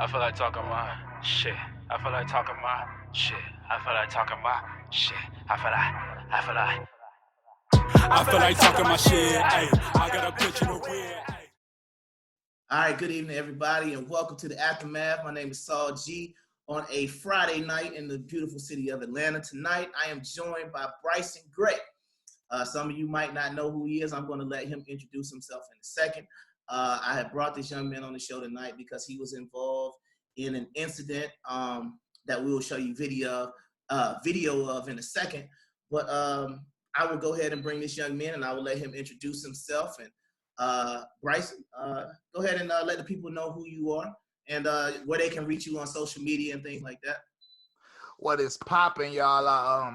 I feel like talking my shit. I feel like talking my shit. I feel like talking my shit. I feel like talking my shit. Ay, I got a pitch in the rear. All right, good evening, everybody, and welcome to the Aftermath. My name is Saul G. On a Friday night in the beautiful city of Atlanta. Tonight, I am joined by Bryson Gray. Some of you might not know who he is. I'm going to let him introduce himself in a second. I have brought this young man on the show tonight because he was involved in an incident that we will show you video of in a second. But I will go ahead and bring this young man, and I will let him introduce himself. And Bryson, go ahead and let the people know who you are and where they can reach you on social media and things like that. What is popping, y'all?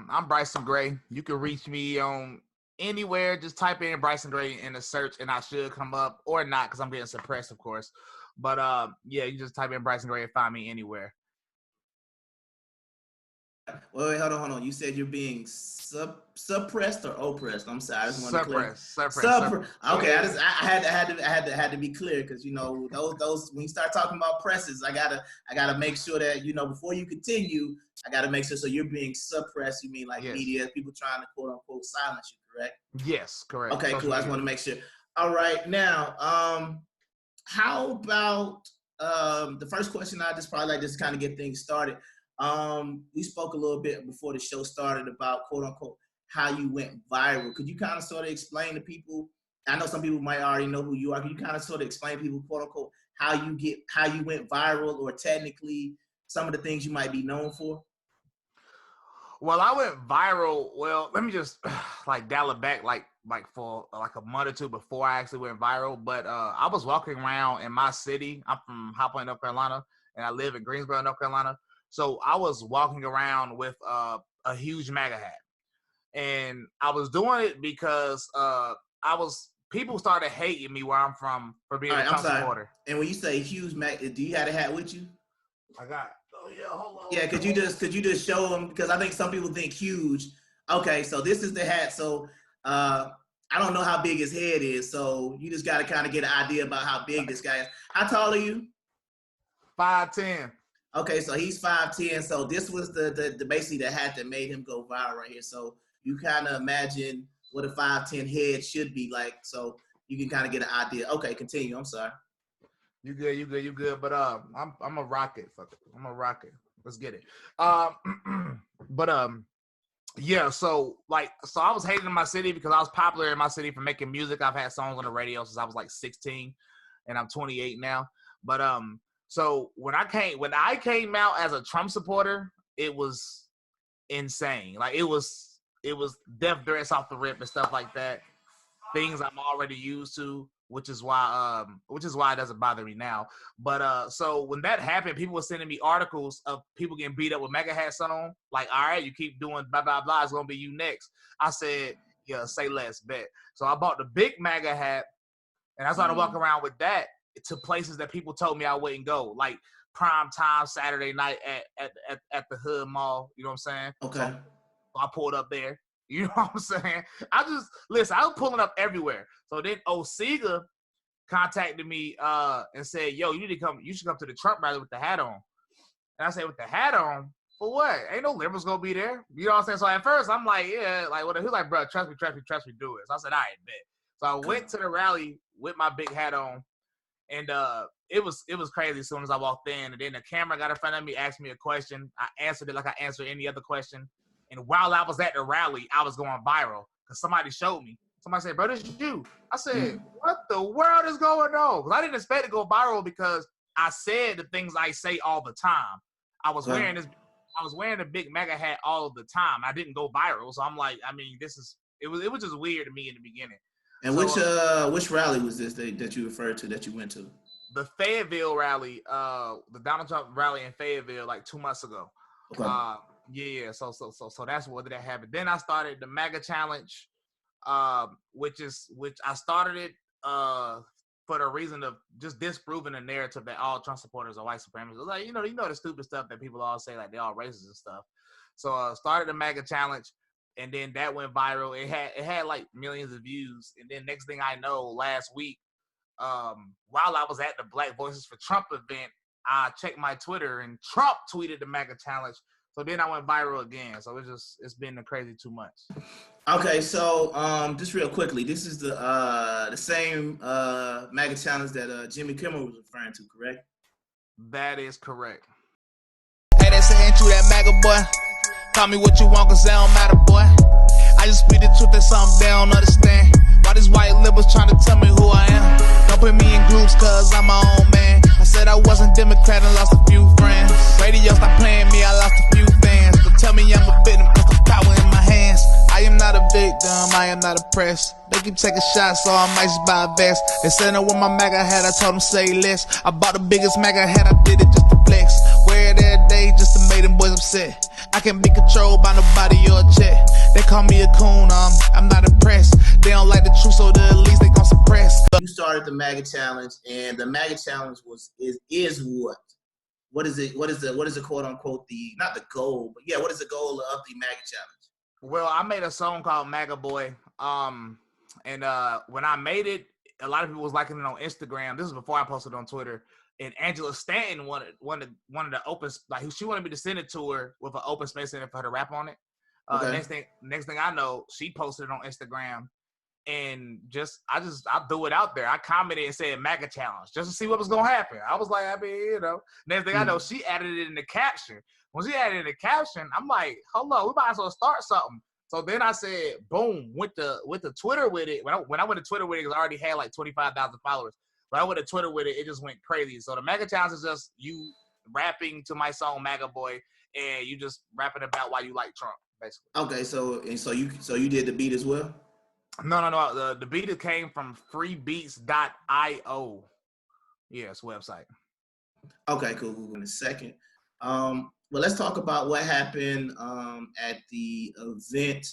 I'm Bryson Gray. You can reach me on anywhere. Just type in Bryson Gray in the search, and I should come up, or not, because I'm getting suppressed, of course. But yeah, you just type in Bryson Gray and find me anywhere. Wait, hold on. You said you're being suppressed or oppressed? I'm sorry, I just want to clear. Suppressed. Okay, I had to be clear because you know those when you start talking about presses, I gotta make sure that you know before you continue, I gotta make sure. So you're being suppressed. You mean like media, people trying to quote unquote silence you, correct? Yes, correct. Okay, cool. I just want to make sure. All right, now, how about the first question? I just probably like just kind of get things started. We spoke a little bit before the show started about quote unquote how you went viral. Could you kind of sort of explain to people? I know some people might already know who you are. Can you kind of sort of explain to people quote unquote how you went viral, or technically some of the things you might be known for? Well, I went viral. Well, let me just like dial it back like for like a month or two before I actually went viral. But I was walking around in my city. I'm from High Point, North Carolina, and I live in Greensboro, North Carolina. So I was walking around with a huge MAGA hat, and I was doing it because people started hating me where I'm from for being a Trump supporter. And when you say huge MAGA, do you have a hat with you? I got. Oh yeah, hold on. Yeah, could you just show them, because I think some people think huge. Okay, so this is the hat. So I don't know how big his head is, so you just got to kind of get an idea about how big this guy is. How tall are you? 5'10". Okay, so he's 5'10". So this was the basically the hat that made him go viral right here. So you kind of imagine what a 5'10" head should be like. So you can kind of get an idea. Okay, continue. I'm sorry. You good. But I'm a rocket. Fuck it. I'm a rocket. Let's get it. Yeah. So I was hating in my came because I was popular in my city for making music. I've had songs on the radio since I was like 16, and I'm 28 now. But so when I came out as a Trump supporter, it was insane. Like it was death threats off the rip and stuff like that. Things I'm already used to, which is why it doesn't bother me now. But so when that happened, people were sending me articles of people getting beat up with MAGA hats on. Like, all right, you keep doing blah blah blah, it's gonna be you next. I said, yeah, say less, bet. So I bought the big MAGA hat, and I started walking around with that to places that people told me I wouldn't go, like prime time Saturday night at the Hood Mall. You know what I'm saying? Okay. So I pulled up there. You know what I'm saying? I was pulling up everywhere. So then Osega contacted me and said, yo, you should come to the Trump rally with the hat on. And I said, with the hat on? For what? Ain't no liberals gonna be there. You know what I'm saying? So at first I'm like, yeah, like what? He was like, bro, trust me, do it. So I said, all right, bet. So I went to the rally with my big hat on, and it was crazy as soon as I walked in. And then the camera got in front of me, asked me a question. I answered it like I answer any other question. And while I was at the rally, I was going viral because somebody showed me. Somebody said, bro, this is you. I said, what the world is going on? Because I didn't expect to go viral because I said the things I say all the time. I was wearing a big MAGA hat all of the time. I didn't go viral. So I'm like, I mean, it was just weird to me in the beginning. And which rally was this that you referred to that you went to? The Fayetteville rally, the Donald Trump rally in Fayetteville like 2 months ago. Okay. Yeah, so that's what that happened. Then I started the MAGA challenge, which I started it for the reason of just disproving the narrative that all Trump supporters are white supremacists. Like you know the stupid stuff that people all say, like they all racist and stuff. So I started the MAGA challenge, and then that went viral. It had like millions of views, and then next thing I know, last week, while I was at the Black Voices for Trump event, I checked my Twitter and Trump tweeted the MAGA challenge. So then I went viral again. So it's been a crazy 2 months. Okay, so just real quickly, this is the same MAGA challenge that Jimmy Kimmel was referring to, correct? That is correct. Hey, they say, ain't you that MAGA boy? Call me what you want, cause that don't matter, boy. I just speak the truth, that's something they don't understand. Why these white liberals trying to tell me who I am? Don't put me in groups, cause I'm my own man. I said I wasn't Democrat and lost a few friends. Radio stopped playing me, I lost a few fans. But tell me I'm a victim, cause the power in my hands. I am not a victim, I am not oppressed. They keep taking shots, so I might just buy a vest. They said no, with my MAGA hat, I told them say less. I bought the biggest MAGA hat, I did it just to flex. Wear it every day just to make them boys upset. I can't be controlled by nobody or a check. They call me a coon, I'm not impressed. They don't like the truth, so the least they gon' suppress. You started the MAGA challenge, and the MAGA challenge is what? What is it? What is the quote unquote not the goal, but yeah, what is the goal of the MAGA challenge? Well, I made a song called MAGA Boy. And when I made it, a lot of people was liking it on Instagram. This is before I posted it on Twitter. And Angela Stanton wanted to open, like, she wanted me to send it to her with an open space in it for her to rap on it. Okay. Next thing I know, she posted it on Instagram, and I threw it out there. I commented and said MAGA challenge just to see what was gonna happen. I was like, Next thing I know, she added it in the caption. When she added it in the caption, I'm like, hold on, we might as well start something. So then I said, boom, went to Twitter with it. When I went to Twitter with it, 'cause I already had like 25,000 followers. When I went to Twitter with it, it just went crazy. So the MAGA challenge is just you rapping to my song MAGA Boy, and you just rapping about why you like Trump, basically. Okay, so you did the beat as well? No. The beat came from freebeats.io. Yes, website. Okay, cool. In a second. Well, let's talk about what happened at the event.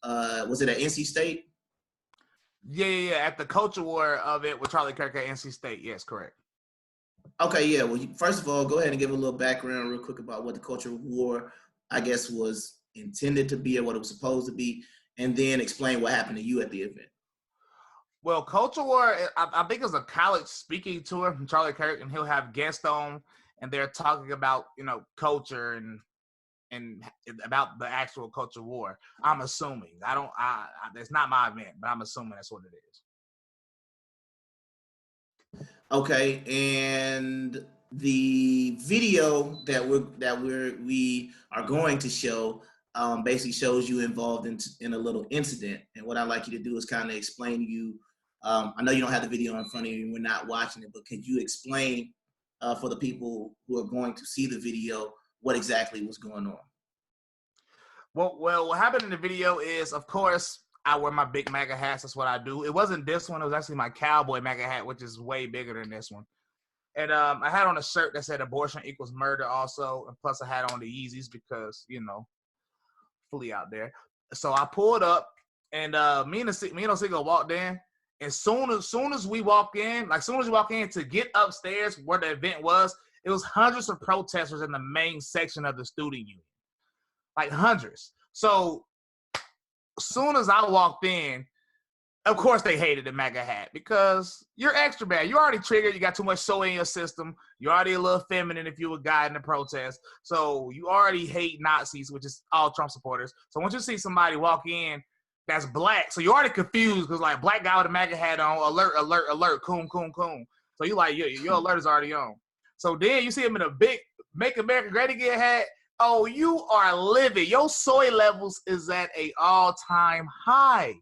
Was it at NC State? Yeah. At the culture war of it with Charlie Kirk at NC State. Yes, correct. Okay, yeah. Well, first of all, go ahead and give a little background real quick about what the culture war, I guess, was intended to be or what it was supposed to be, and then explain what happened to you at the event. Well, Culture War, I think it's a college speaking tour from Charlie Kirk, and he'll have guests on, and they're talking about, culture and about the actual culture war. I'm assuming. It's not my event, but I'm assuming that's what it is. Okay, and the video that we are going to show basically shows you involved in a little incident. And what I'd like you to do is kind of explain to you. I know you don't have the video in front of you, and we're not watching it, but could you explain for the people who are going to see the video what exactly was going on? Well, what happened in the video is, of course, I wear my big MAGA hats. That's what I do. It wasn't this one. It was actually my cowboy MAGA hat, which is way bigger than this one. And I had on a shirt that said abortion equals murder also. And plus I had on the Yeezys because, fully out there. So I pulled up, and me and Oseaga walked in. And soon as we walk in, to get upstairs where the event was, it was hundreds of protesters in the main section of the student union. Like hundreds. So as soon as I walked in, of course they hated the MAGA hat because you're extra bad. You're already triggered. You got too much soy in your system. You're already a little feminine if you're a guy in the protest. So you already hate Nazis, which is all Trump supporters. So once you see somebody walk in that's black, so you're already confused because, like, black guy with a MAGA hat on, alert, coon. So you like, your alert is already on. So then you see him in a big Make America Great Again hat. Oh, you are livid. Your soy levels is at a all-time high.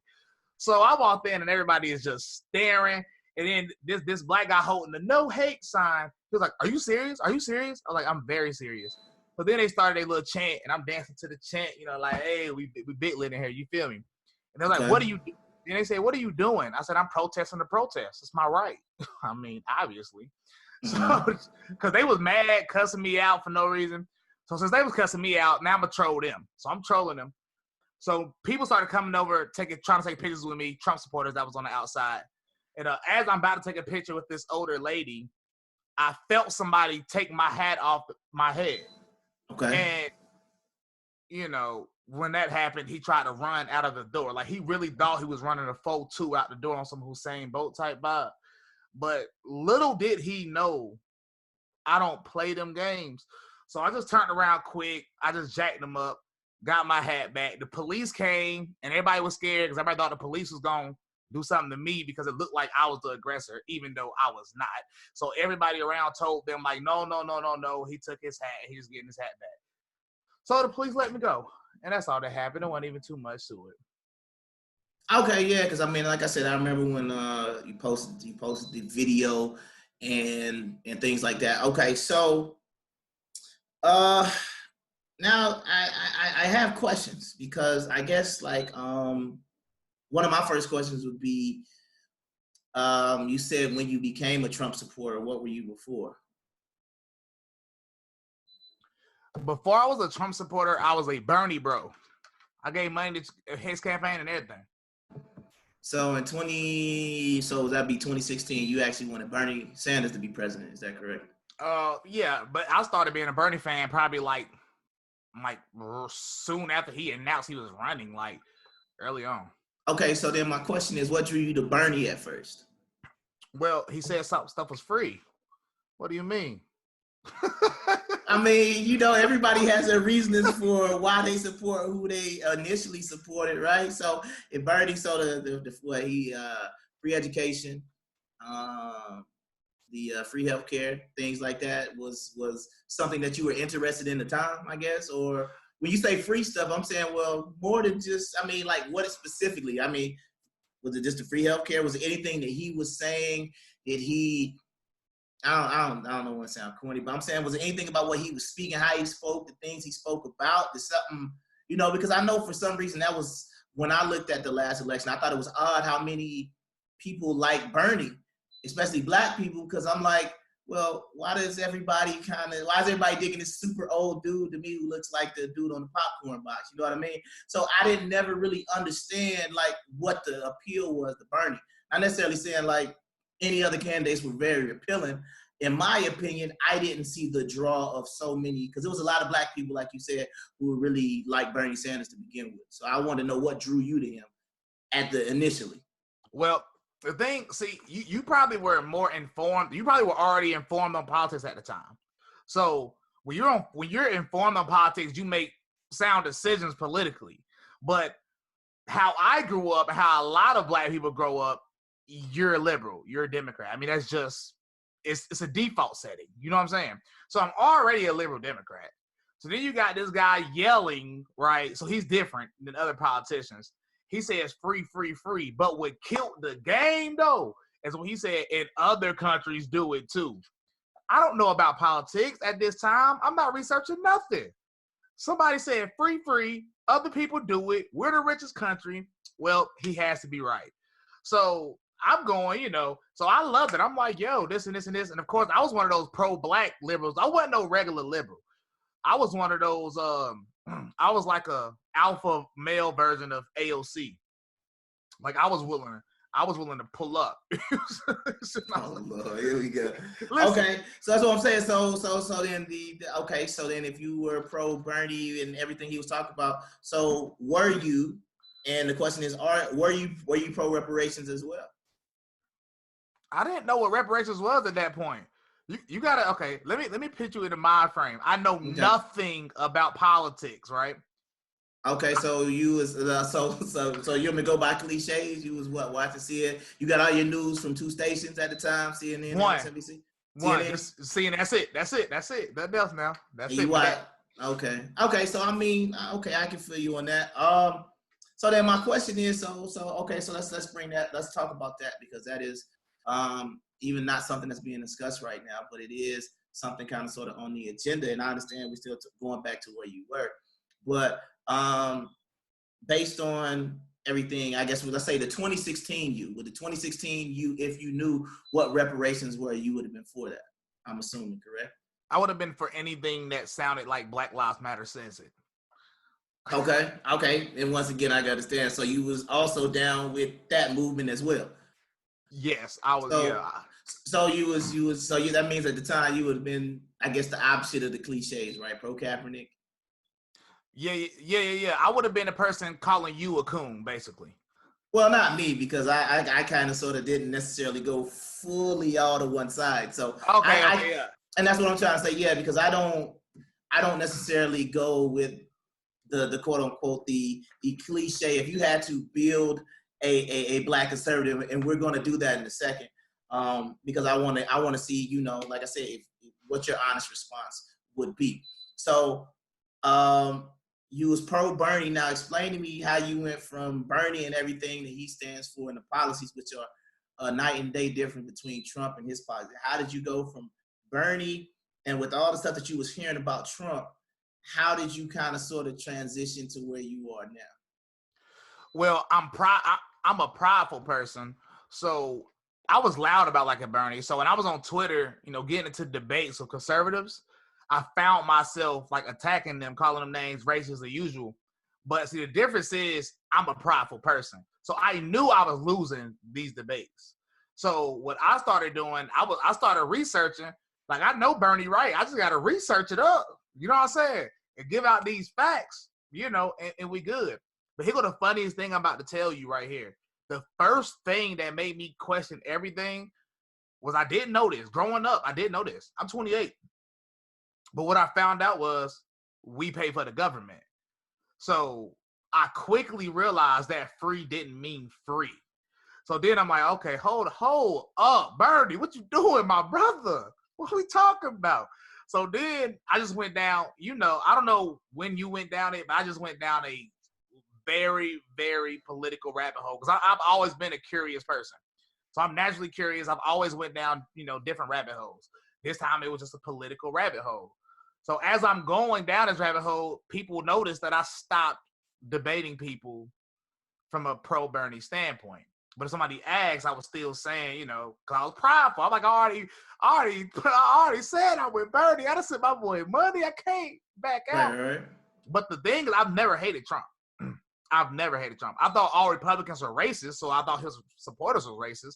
So I walked in and everybody is just staring. And then this black guy holding the no hate sign. He was like, "Are you serious? Are you serious?" I was like, "I'm very serious." So then they started a little chant, and I'm dancing to the chant, like, "Hey, we big lit in here." You feel me? And they're like, Okay. "What are you?" And they say, "What are you doing?" I said, "I'm protesting the protest. It's my right." I mean, obviously. So, because they was mad, cussing me out for no reason. So since they was cussing me out, now I'm gonna troll them. So I'm trolling them. So people started coming over, trying to take pictures with me, Trump supporters that was on the outside. And as I'm about to take a picture with this older lady, I felt somebody take my hat off my head. Okay. And, when that happened, he tried to run out of the door. Like, he really thought he was running a 4-2 out the door on some Hussein Bolt type vibe. But little did he know I don't play them games. So I just turned around quick. I just jacked them up, got my hat back. The police came, and everybody was scared because everybody thought the police was going to do something to me because it looked like I was the aggressor, even though I was not. So everybody around told them, like, no. He took his hat. He's getting his hat back. So the police let me go. And that's all that happened. There wasn't even too much to it. Okay, yeah, because I mean, like I said, I remember when you posted the video and things like that. Okay, so now I have questions because I guess like one of my first questions would be, you said when you became a Trump supporter, what were you before? Before I was a Trump supporter, I was a Bernie bro. I gave money to his campaign and everything. So that'd be 2016. You actually wanted Bernie Sanders to be president. Is that correct? Yeah, but I started being a Bernie fan probably like soon after he announced he was running, like early on. Okay, so then my question is, what drew you to Bernie at first? Well, he said some stuff was free. What do you mean? I mean, you know, everybody has their reasons for why they support who they initially supported, right? So if Bernie saw free education, the free healthcare, things like that was something that you were interested in at the time, I guess? Or when you say free stuff, I'm saying, well, more than just, I mean, like what specifically? I mean, was it just the free healthcare? Was it anything that he was saying? Did he, I don't know what sound corny, but I'm saying, was it anything about what he was speaking, how he spoke, the things he spoke about? There's something, you know, because I know for some reason that was, when I looked at the last election, I thought it was odd how many people like Bernie, especially black people, because I'm like, well, why is everybody digging this super old dude to me who looks like the dude on the popcorn box? You know what I mean? So I didn't never really understand like what the appeal was to Bernie. Not necessarily saying like any other candidates were very appealing. In my opinion, I didn't see the draw of so many, because there was a lot of black people, like you said, who were really like Bernie Sanders to begin with. So I wanted to know what drew you to him initially. Well, the thing, see, you probably were more informed. You probably were already informed on politics at the time. So when you're informed on politics, you make sound decisions politically. But how I grew up, how a lot of black people grow up, you're a liberal, you're a Democrat. I mean, that's just, it's a default setting. You know what I'm saying? So I'm already a liberal Democrat. So then you got this guy yelling, right? So he's different than other politicians. He says free, free, free. But what killed the game, though, is when he said, and other countries do it too. I don't know about politics at this time. I'm not researching nothing. Somebody said free, free. Other people do it. We're the richest country. Well, he has to be right. So I'm going, you know, so I loved it. I'm like, yo, this and this and this. And of course, I was one of those pro-black liberals. I wasn't no regular liberal. I was one of those, I was like a alpha male version of AOC. Like I was willing to pull up. Oh Lord, here we go. Okay, so that's what I'm saying. So then if you were pro Bernie and everything he was talking about, so were you? And the question is, were you pro reparations as well? I didn't know what reparations was at that point. You gotta, okay, let me put you in the mind frame. I know nothing about politics, right? Okay, so you was so you want me to go by cliches? You was what, watching CNN? You got all your news from two stations at the time, CNN and MSNBC? One, CNN, that's it. Nothing else now. That's it. Okay, so I mean, okay, I can feel you on that. So then my question is, okay, so let's talk about that, because that is even not something that's being discussed right now, but it is something kind of sort of on the agenda. And I understand we're still going back to where you were, but based on everything, I guess, let's say the 2016 you, with the 2016 you, if you knew what reparations were, you would have been for that. I'm assuming, correct? I would have been for anything that sounded like Black Lives Matter says it. Okay. And once again, I got to understand. So you was also down with that movement as well. Yes, I was. So that means at the time you would have been, I guess, the opposite of the cliches, right? Pro Kaepernick. Yeah. I would have been the person calling you a coon, basically. Well, not me, because I kind of sort of didn't necessarily go fully all to one side. So And that's what I'm trying to say. Yeah, because I don't necessarily go with the quote unquote the cliche. If you had to build a black conservative, and we're going to do that in a second, because I want to see, you know, like I said, what your honest response would be. So you was pro Bernie. Now explain to me how you went from Bernie and everything that he stands for and the policies, which are night and day different between Trump and his policies. How did you go from Bernie, and with all the stuff that you was hearing about Trump, how did you kind of sort of transition to where you are now? Well, I'm a prideful person, so I was loud about like a Bernie. So when I was on Twitter, you know, getting into debates with conservatives, I found myself like attacking them, calling them names, racist, the usual. But see, the difference is I'm a prideful person. So I knew I was losing these debates. So what I started doing, I started researching. Like, I know Bernie right. I just got to research it up. You know what I'm saying? And give out these facts, you know, and we good. But here go the funniest thing I'm about to tell you right here. The first thing that made me question everything was I didn't know this. Growing up, I didn't know this. I'm 28. But what I found out was we pay for the government. So I quickly realized that free didn't mean free. So then I'm like, okay, hold up, Bernie, what you doing, my brother? What are we talking about? So then I just went down, you know, I don't know when you went down it, but I just went down a very, very political rabbit hole because I've always been a curious person. So I'm naturally curious. I've always went down, you know, different rabbit holes. This time it was just a political rabbit hole. So as I'm going down this rabbit hole, people notice that I stopped debating people from a pro-Bernie standpoint. But if somebody asks, I was still saying, you know, because I was prideful. I'm like, I already said I'm with Bernie. I done sent my boy money. I can't back out. Right. But the thing is, I've never hated Trump. I've never hated Trump. I thought all Republicans were racist, so I thought his supporters were racist.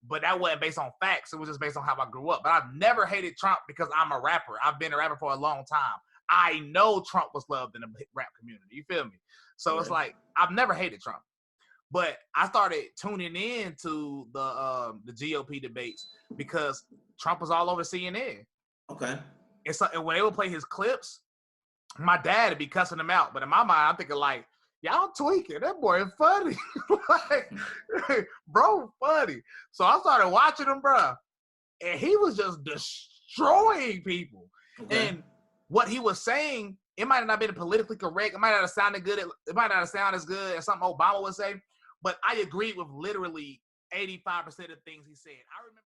But that wasn't based on facts. It was just based on how I grew up. But I've never hated Trump because I'm a rapper. I've been a rapper for a long time. I know Trump was loved in the rap community. You feel me? So It's like, I've never hated Trump. But I started tuning in to the GOP debates because Trump was all over CNN. Okay. And when they would play his clips, my dad would be cussing him out. But in my mind, I'm thinking like, y'all tweaking. That boy is funny. Like, bro, funny. So I started watching him, bro. And he was just destroying people. Okay. And what he was saying, it might not have been politically correct. It might not have sounded good. It might not have sounded as good as something Obama would say. But I agreed with literally 85% of things he said. I remember.